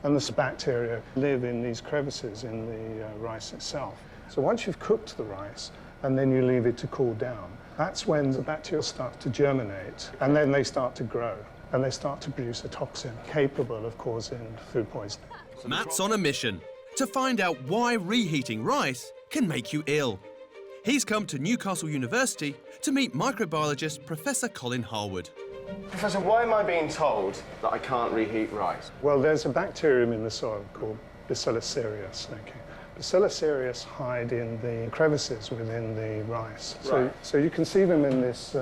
And the bacteria live in these crevices in the rice itself. So once you've cooked the rice and then you leave it to cool down, that's when the bacteria start to germinate, and then they start to grow, and they start to produce a toxin capable of causing food poisoning. Matt's on a mission to find out why reheating rice can make you ill. He's come to Newcastle University to meet microbiologist Professor Colin Harwood. Professor, why am I being told that I can't reheat rice? Well, there's a bacterium in the soil called Bacillus cereus. Okay. Bacillus cereus hide in the crevices within the rice. Right. So you can see them in this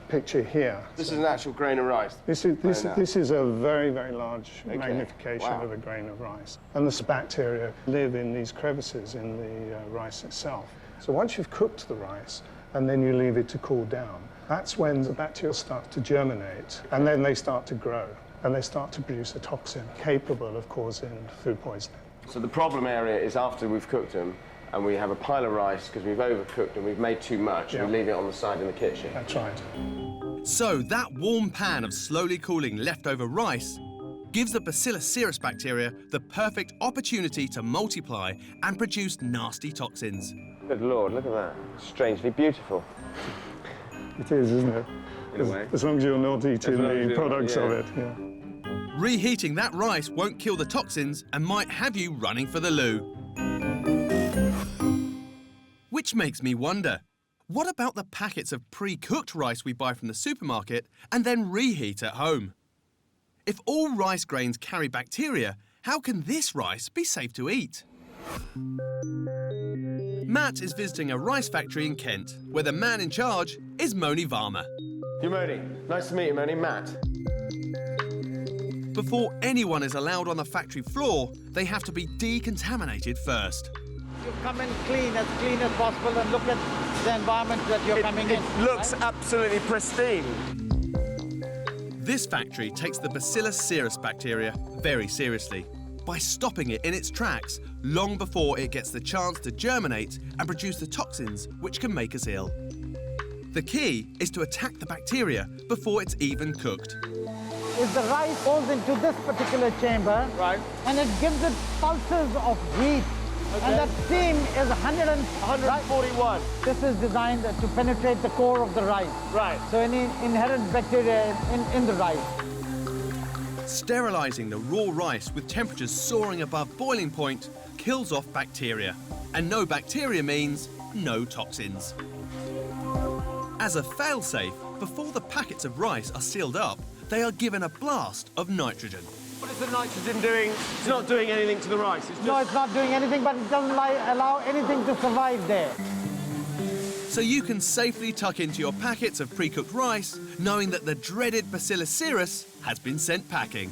picture here. This is an actual grain of rice. This is a very, very large magnification of a grain of rice. And the bacteria live in these crevices in the rice itself. So once you've cooked the rice and then you leave it to cool down, that's when the bacteria start to germinate, and then they start to grow, and they start to produce a toxin capable of causing food poisoning. So the problem area is after we've cooked them and we have a pile of rice because we've overcooked and we've made too much, and we leave it on the side in the kitchen. That's right. So that warm pan of slowly cooling leftover rice gives the Bacillus cereus bacteria the perfect opportunity to multiply and produce nasty toxins. Good Lord, look at that. Strangely beautiful. It is, isn't it? In a way. As long as you're not eating the products of it. Yeah. Reheating that rice won't kill the toxins and might have you running for the loo. Which makes me wonder, what about the packets of pre-cooked rice we buy from the supermarket and then reheat at home? If all rice grains carry bacteria, how can this rice be safe to eat? Matt is visiting a rice factory in Kent, where the man in charge is Moni Varma. You're Moni. Nice to meet you, Moni. Matt. Before anyone is allowed on the factory floor, they have to be decontaminated first. You come in clean as possible, and look at the environment that you're coming in. It looks absolutely pristine. This factory takes the Bacillus cereus bacteria very seriously by stopping it in its tracks long before it gets the chance to germinate and produce the toxins which can make us ill. The key is to attack the bacteria before it's even cooked. If the rice goes into this particular chamber, and it gives it pulses of heat, and that steam is 141. This is designed to penetrate the core of the rice. Right. So any inherent bacteria in the rice. Sterilising the raw rice with temperatures soaring above boiling point kills off bacteria. And no bacteria means no toxins. As a fail-safe, before the packets of rice are sealed up, they are given a blast of nitrogen. What is the nitrogen doing? It's not doing anything to the rice. It's just... No, it's not doing anything, but it doesn't allow anything to survive there. So you can safely tuck into your packets of pre-cooked rice, knowing that the dreaded Bacillus cereus has been sent packing.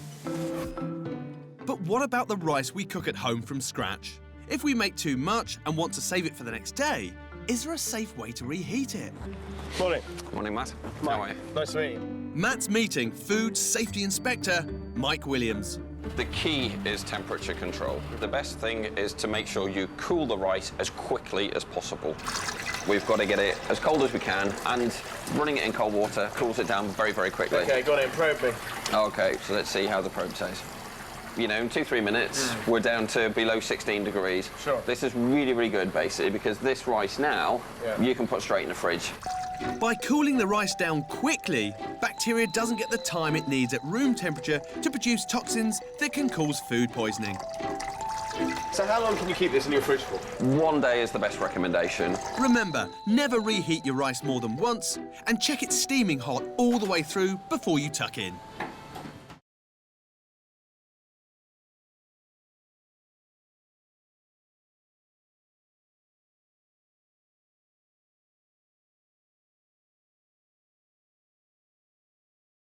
But what about the rice we cook at home from scratch? If we make too much and want to save it for the next day, is there a safe way to reheat it? Morning. Morning, Matt. Mike. How are you? Nice to meet you. Matt's meeting Food Safety Inspector Mike Williams. The key is temperature control. The best thing is to make sure you cool the rice as quickly as possible. We've got to get it as cold as we can, and running it in cold water cools it down very, very quickly. OK, got it. Probe me. OK, so let's see how the probe says. You know, in 2-3 minutes, we're down to below 16 degrees. Sure. This is really, really good, basically, because this rice now, you can put straight in the fridge. By cooling the rice down quickly, bacteria doesn't get the time it needs at room temperature to produce toxins that can cause food poisoning. So how long can you keep this in your fridge for? 1 day is the best recommendation. Remember, never reheat your rice more than once, and check it steaming hot all the way through before you tuck in.